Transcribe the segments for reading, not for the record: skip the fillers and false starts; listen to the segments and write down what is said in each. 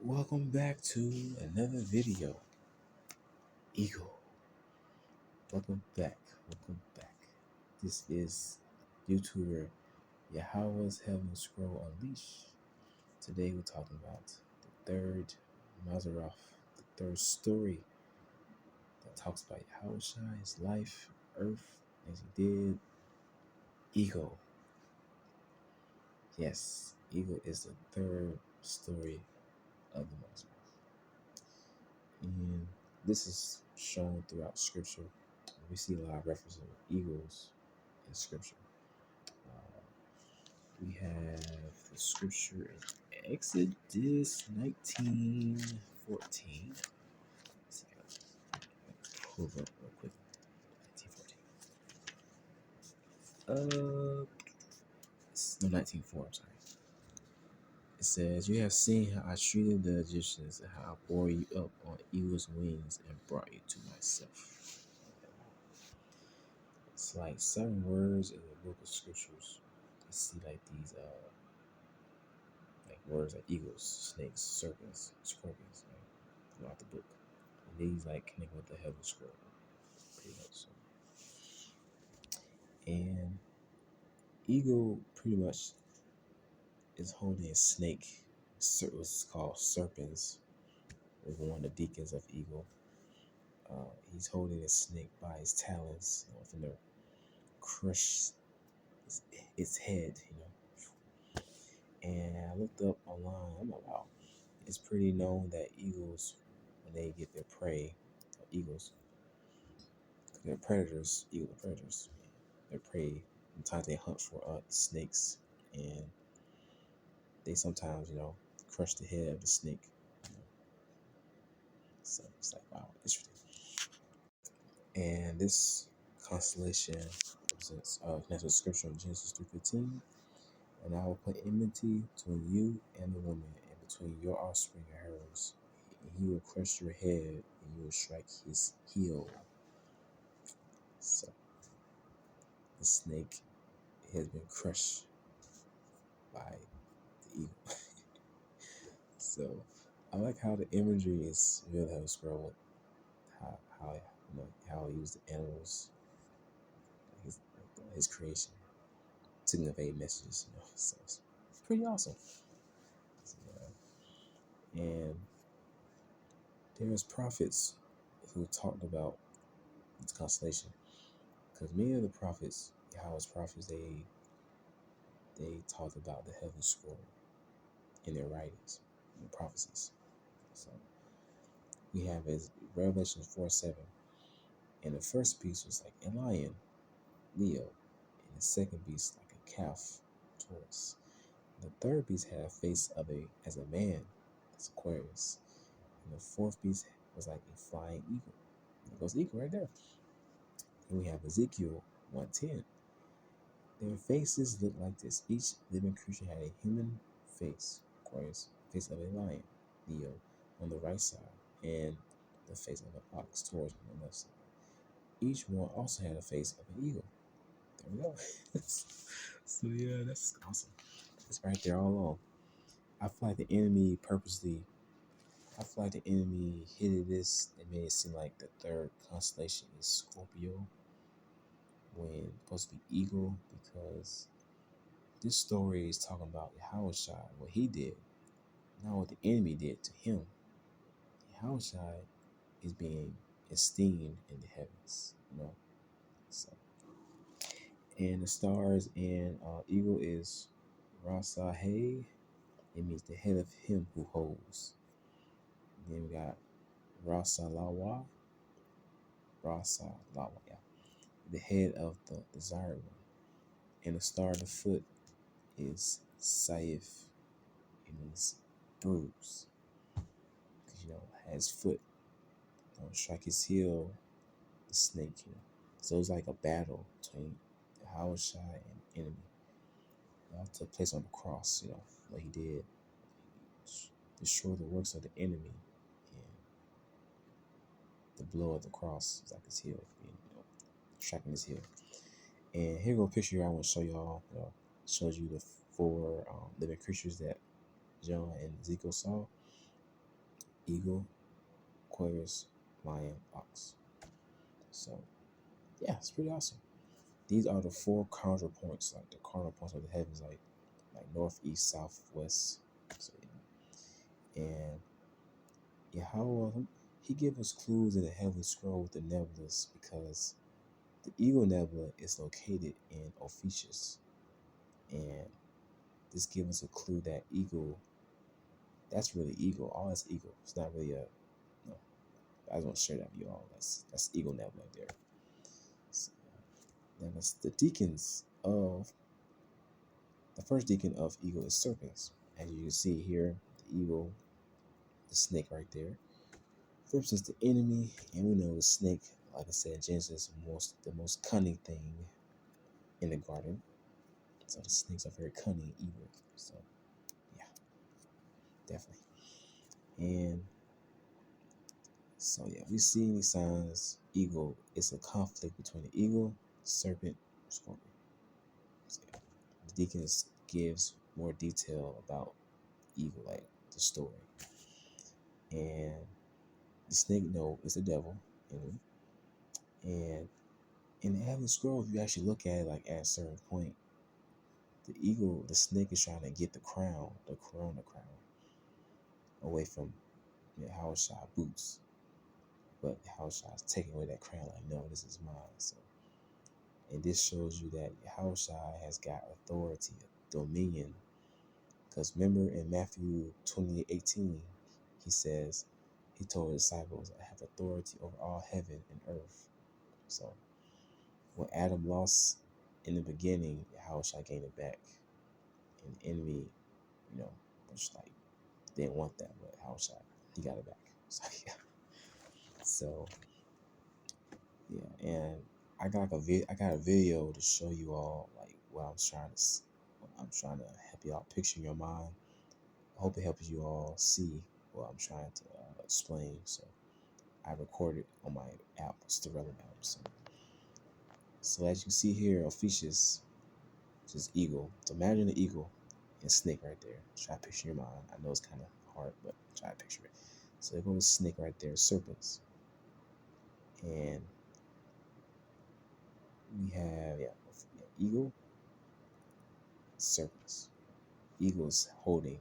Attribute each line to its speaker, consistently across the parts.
Speaker 1: Welcome back to another video. Eagle. Welcome back. Welcome back. This is YouTuber YHWH'S Scroll Unleash. Today we're talking about the third Mazarov, the third story that talks about YHWH's life, Earth, as he did. Eagle. Yes, Eagle is the third story of the Mazarov. And this is shown throughout scripture. We see a lot of references of eagles in scripture. We have the scripture in Exodus 19:14. Let's see, pull it up real quick. 19:14. No, 19:4. I'm sorry. It says, "You have seen how I treated the Egyptians and how I bore you up on eagle's wings and brought you to myself." It's like 7 words in the book of scriptures. You see like these like words like eagles, snakes, serpents, scorpions, right, throughout the book. And these like connect with the heaven scroll, pretty much. So. And eagle pretty much is holding a snake. What's called serpents. Was one of the deacons of eagle. He's holding a snake by his talons, from the crush its head, And I looked up online. I'm like, wow, it's pretty known that eagles, when they get their prey, eagles, they're predators. Eagle are predators. They're prey. Sometimes they hunt for snakes, and they sometimes, crush the head of the snake. So it's like, wow, interesting. And this constellation represents natural scripture in Genesis 3:15. "And I will put enmity between you and the woman, and between your offspring and hers. And he will crush your head, and you will strike his heel." So the snake has been crushed by the eagle. So I like how the imagery is really how it's grown. How he used the animals, his creation, to convey messages. So it's pretty awesome. So, and there's prophets who talked about this constellation, because many of the prophets, Yahweh's prophets, they talked about the heaven scroll in their writings, in the prophecies. So we have is Revelation 4:7, and the first beast was like a lion, Leo, and the second beast like a calf, Taurus. The third beast had a face as a man, that's Aquarius, and the fourth beast was like a flying eagle. There goes eagle right there. And we have Ezekiel 1:10. Their faces look like this. Each living creature had a human face, Aquarius, face of a lion, Leo, on the right side, and the face of an ox, Taurus, on the left side. Each one also had a face of an eagle. There we go. So yeah, that's awesome. It's right there all along. I feel like the enemy hid this. They made it seem like the third constellation is Scorpio, when it's supposed to be eagle, because this story is talking about Yahushua, what he did, not what the enemy did to him. Yahushua is being esteemed in the heavens, So, and the stars in eagle is Rasa Hay. It means the head of him who holds. And then we got Rasa Lawa. Yeah. The head of the desired one. And the star of the foot is Saif. It means bruise. Because, has foot. Strike his heel, the snake, So it's like a battle between the Hawashai and the enemy. It all took place on the cross, what he did. Destroy the works of the enemy. And the blow of the cross is like his heel, striking his heel. And here go a picture I want to show y'all. Shows you the 4 living creatures that John and Ezekiel saw. eagle, Aquarius, lion, ox. So yeah, it's pretty awesome. These are the four cardinal points, like the cardinal points of the heavens, like north, east, south, west. So yeah. And Yahweh, he gives us clues in the heavenly scroll with the nebulas because the Eagle Nebula is located in Ophiuchus. And this gives us a clue that eagle, that's really eagle. All that's eagle. It's not really a, no. I just want to share that with you all. That's Eagle Nebula there. So, then that's the deacons of, the first deacon of eagle is serpents. As you can see here, the eagle, the snake right there, represents the enemy, and we know the snake, like I said, Genesis, the most cunning thing in the garden. So the snakes are very cunning, evil. So yeah, definitely. And so yeah, we see any signs. Eagle, it's a conflict between the eagle, serpent, scorpion. So, yeah. The deacons gives more detail about eagle, like the story. And the snake, no, is the devil. And in the heavenly scroll, if you actually look at it, like at a certain point, the eagle, the snake is trying to get the crown, away from Yahushua boots. But Yahushua is taking away that crown, like, no, this is mine. So, and this shows you that Yahushua has got authority, dominion. Because remember in Matthew 28:18, he says, he told his disciples, I have authority over all heaven and earth. So, what Adam lost in the beginning, Yahushua gained it back. And the enemy, was like, they didn't want that, but Yahushua, he got it back. So, yeah. So, yeah, and I got a video to show you all like what I'm trying to help you out picture in your mind. I hope it helps you all see what I'm trying to explain. So I recorded on my app, it's the relevant app. So as you can see here, Ophiuchus, which is eagle. So imagine the eagle and snake right there. Try to picture in your mind. I know it's kind of hard, but try to picture it. So there goes snake right there, serpents, and we have eagle, serpents. Eagles holding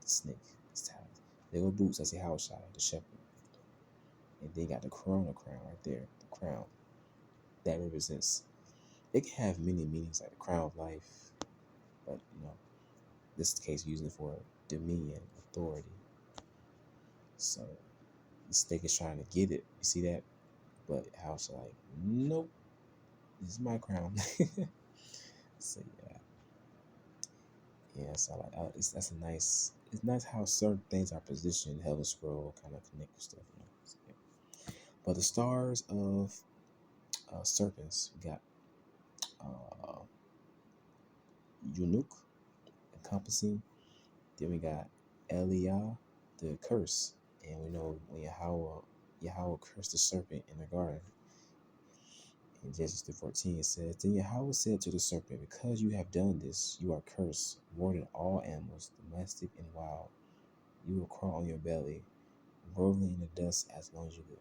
Speaker 1: the snake, his talons. There go boots, that's the house shot, the shepherd. And they got the corona crown right there, the crown. That represents, it can have many meanings, like the crown of life, but this is the case using it for dominion, authority. So the snake is trying to get it. You see that? But house like, nope, this is my crown. So yeah. Yeah, so like that's a nice. It's nice how certain things are positioned. Heaven Scroll kind of connect with stuff. So, yeah. But the stars of serpents, we got eunuch, encompassing. Then we got Eliah, the curse, and we know when Yahweh cursed the serpent in the garden. In Genesis 3:14, it says, Then Yahweh said to the serpent, Because you have done this, you are cursed more than all animals, domestic and wild. You will crawl on your belly, rolling in the dust as long as you live.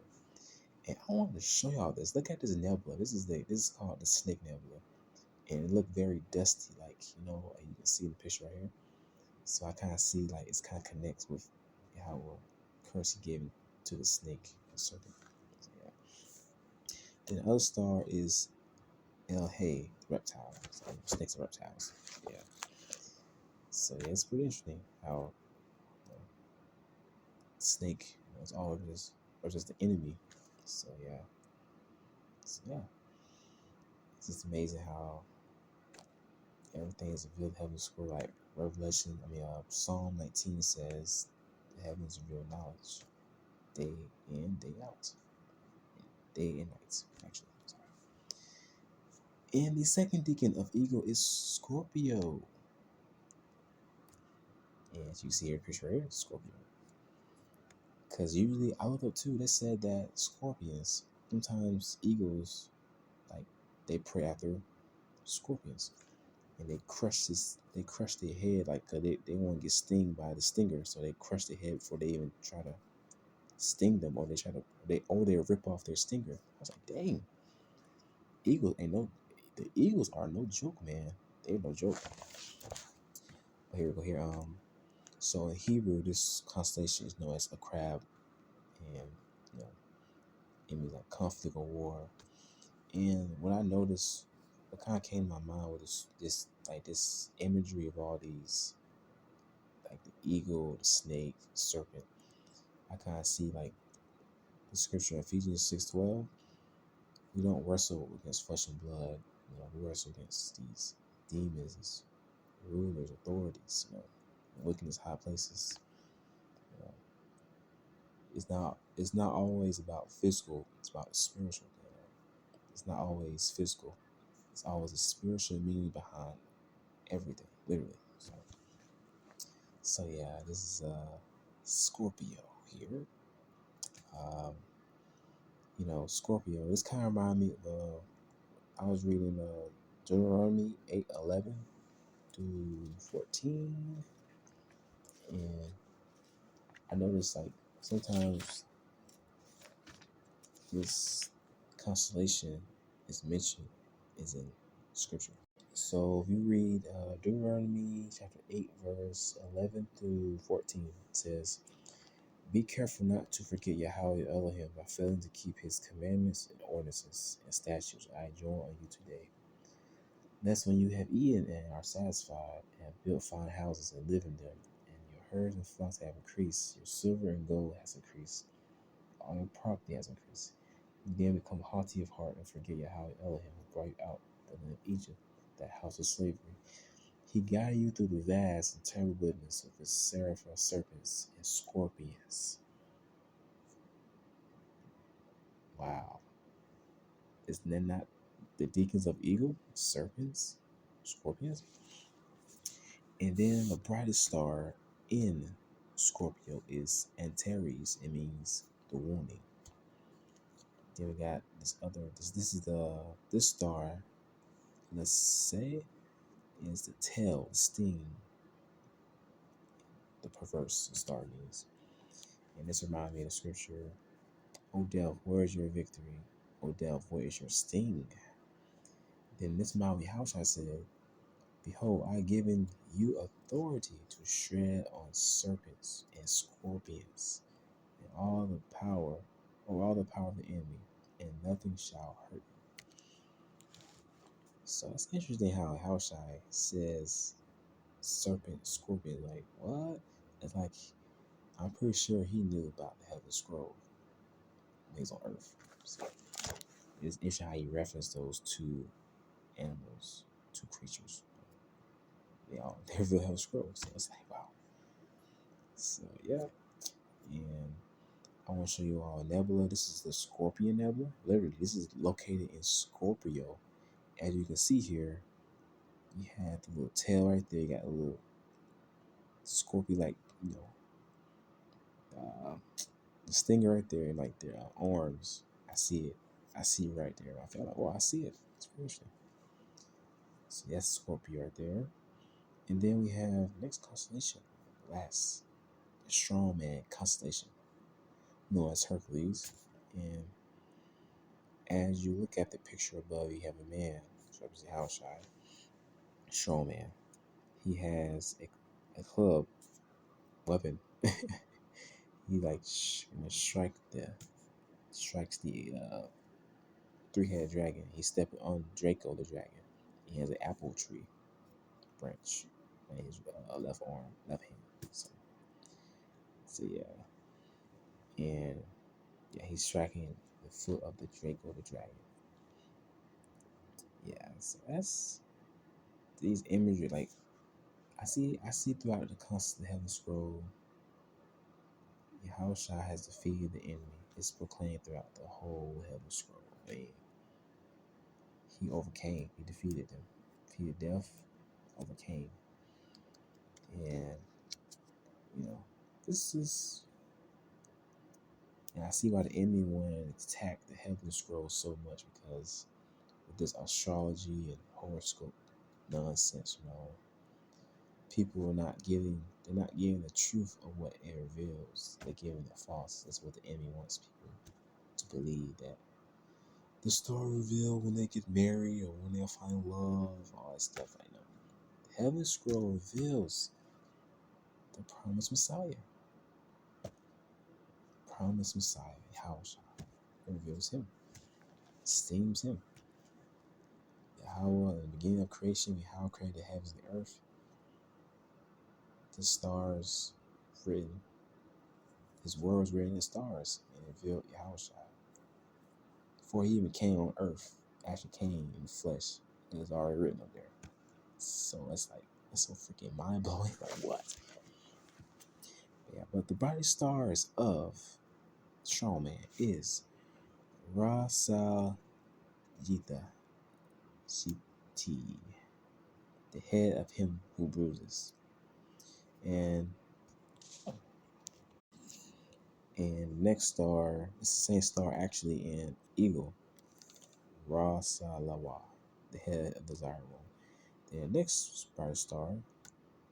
Speaker 1: And I wanted to show y'all this. Look at this nebula. This is called the Snake Nebula, and it looked very dusty, like you can see the picture right here. So I kind of see like it's kind of connects with how curse he gave to the snake and serpent. So, yeah. Then the other star is El Hay, reptile. So snakes and reptiles. Yeah. So yeah, it's pretty interesting how snake is all of this, or just the enemy. So yeah. So yeah. It's just amazing how everything is revealed in heaven's scroll. Like Psalm 19 says, the heavens reveal knowledge, day in, day out, day and night. Actually, sorry. And the second deacon of eagle is Scorpio. And as you see here, picture here, Scorpio. Because usually I looked up too. They said that scorpions, sometimes eagles, like they prey after scorpions. And they crush their head, like, cause they want to get stung by the stinger, so they crush their head before they even try to sting them, or they rip off their stinger. I was like, dang, Eagles ain't no the Eagles are no joke, man. They're no joke. But here we go here. So in Hebrew, this constellation is known as a crab, and you know, it means like conflict or war. And what I noticed, what kind of came to my mind was this imagery of all these, like the eagle, the snake, the serpent. I kind of see like the scripture in Ephesians 6:12. We don't wrestle against flesh and blood. We wrestle against these demons, these rulers, authorities, wickedness, high places. You know, it's not always about physical. It's about spiritual. It's not always physical. It's always a spiritual meaning behind everything, literally. So yeah, this is Scorpio here. Um, Scorpio. This kind of remind me of I was reading Deuteronomy 8:11-14, and I noticed like sometimes this constellation is mentioned is in scripture. So if you read Deuteronomy chapter 8 verse 11-14, it says, "Be careful not to forget Yahweh Elohim by failing to keep his commandments and ordinances and statutes I enjoin on you today. Lest when you have eaten and are satisfied, and have built fine houses and live in them, and your herds and flocks have increased, your silver and gold has increased, all your property has increased. You then become haughty of heart and forget Yahweh Elohim who brought you out of the land of Egypt, that house of slavery. He guided you through the vast and terrible wilderness of his seraphim, serpents, and scorpions." Wow. Isn't that not the deacons of eagle, serpents, scorpions? And then the brightest star in Scorpio is Antares. It means the warning. Then we got this star, let's say, is the tail, the sting, the perverse star means. And this reminds me of the scripture, "O death, where is your victory? O death, where is your sting?" Then this Maui house I said, "Behold, I have given you authority to tread on serpents and scorpions, and all the power of the enemy, and nothing shall hurt you." So it's interesting how Haushai says serpent, scorpion, like what? It's like I'm pretty sure he knew about the Heaven Scroll when he's on Earth. So it's interesting how he referenced those two animals, two creatures. They reveal Heaven Scroll. So it's like wow. So yeah. And I want to show you all a nebula. This is the Scorpion Nebula. Literally, this is located in Scorpio. As you can see here, you have the little tail right there. You got a little Scorpio, like, the stinger right there, and like their arms. I see it. I see it right there. I feel like, oh, I see it. It's interesting. So that's Scorpio right there. And then we have next constellation, last, the strong man constellation, known as Hercules. And as you look at the picture above, you have a man, which represents Haushai, strong man. He has a club weapon. He like strikes the three-headed dragon. He's stepping on Draco the dragon. He has an apple tree branch on his left arm, left hand. So yeah, and yeah, he's striking the foot of the Draco the dragon. Yeah, so that's these imagery. Like I see throughout the Heaven Scroll, Yahushua has defeated the enemy. It's proclaimed throughout the whole Heaven Scroll. He overcame. He defeated them. Defeated death. Overcame. And this is. And I see why the enemy wanted to attack the Heaven Scroll so much, because with this astrology and horoscope nonsense, people are not giving. They're not giving the truth of what it reveals. They're giving the false. That's what the enemy wants people to believe, that the story revealed when they get married or when they'll find love, all that stuff. I know. The Heaven Scroll reveals the promised Messiah. Promised Messiah, Yahushua. It reveals him. Esteems him. Yahweh, in the beginning of creation, Yahweh created the heavens and the earth. The stars written. His word was written in the stars, and it revealed Yahushua. Before he even came on earth, actually came in flesh, it was already written up there. So it's like, it's so freaking mind blowing. Like, what? Yeah, but the brightest stars of strong man is Rasa Jita Shiti, the head of him who bruises. And next star, it's the same star actually in Eagle, Rasa Lawa, the head of the desired one. The next bright star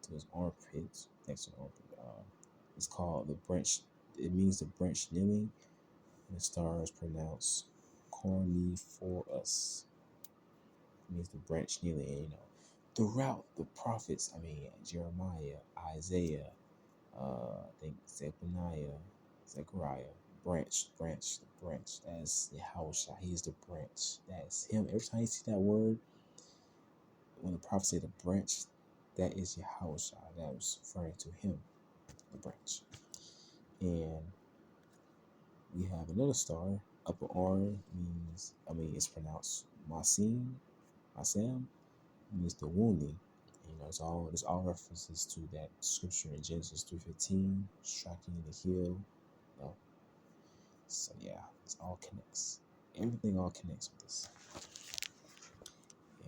Speaker 1: to his armpit, next to the armpit, it's called the branch. It means the branch kneeling. And the star is pronounced Corniforus. It means the branch kneeling. And, throughout the prophets, Jeremiah, Isaiah, I think Zephaniah, Zechariah, branch, the branch. That's the house. He is the branch. That's him. Every time you see that word, when the prophet say the branch, that is Yahushua. That was referring to him, the branch. And we have another star. Upper arm means, it's pronounced Masam, means the wounding. It's all references to that scripture in Genesis 3:15, striking the heel. So yeah, it all connects. Everything all connects with this.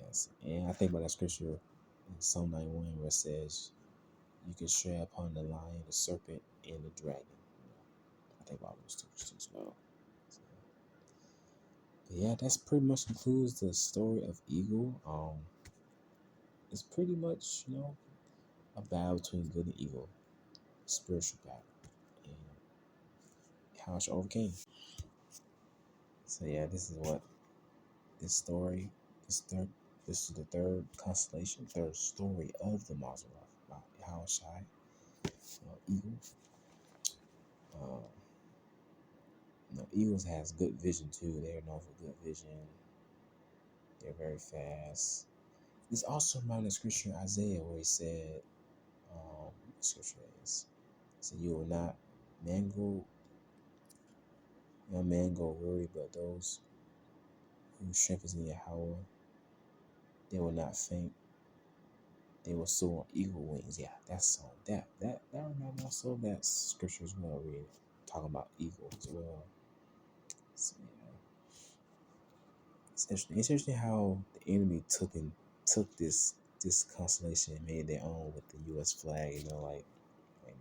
Speaker 1: Yes, and I think about that scripture in Psalm 91 where it says, "You can tread upon the lion, the serpent, and the dragon." I think about those two as well. So, but yeah, that's pretty much concludes the story of Eagle. It's pretty much a battle between good and evil, a spiritual battle, and how she overcame. So yeah, this is what this story, this is the third constellation, third story of the Mazarov about Yahushai, eagles. Eagles has good vision too. They're known for good vision. They're very fast. This also reminded scripture in Isaiah where he said, what scripture is? So you will not go worry, but those who strength is in Yahweh, they will not faint. They will soar on eagle wings. Yeah, that's that reminds me also of that scripture as well. We're talking about eagle as well. So yeah, it's interesting. It's interesting how the enemy took this constellation and made their own with the U.S. flag. Like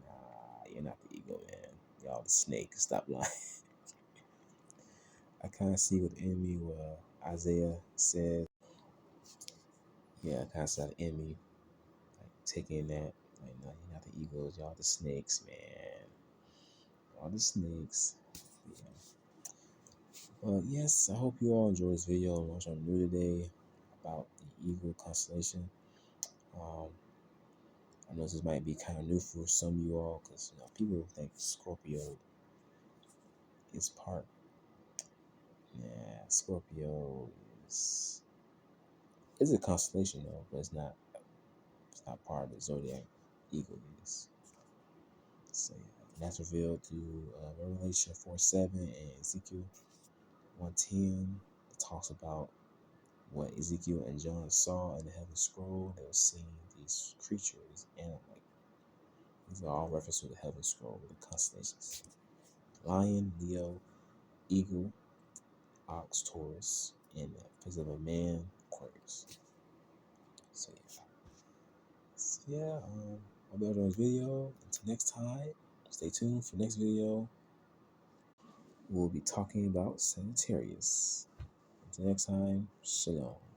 Speaker 1: nah, you're not the eagle, man. Y'all the snake. Stop lying. I kind of see what the enemy, Isaiah said. Yeah, I kind of saw the enemy like taking that. Like, no, you're not the eagles. Y'all the snakes, man. Y'all the snakes. Yeah. But yes, I hope you all enjoyed this video. I'm something new today about the eagle constellation. I know this might be kind of new for some of you all because people think Scorpio is part. Yeah, Scorpio is a constellation though, but it's not part of the zodiac. Eagle is. So yeah, that's revealed through Revelation 4:7 and Ezekiel 1:10. It talks about what Ezekiel and John saw in the heaven scroll. They were seeing these creatures, and these are all references to the heaven scroll with the constellations: Lion, Leo, Eagle, Ox, Taurus, and the face of a man, Aquarius. So yeah, I'll be on this video. Until next time, stay tuned for next video. We'll be talking about Sagittarius. Until next time, shalom.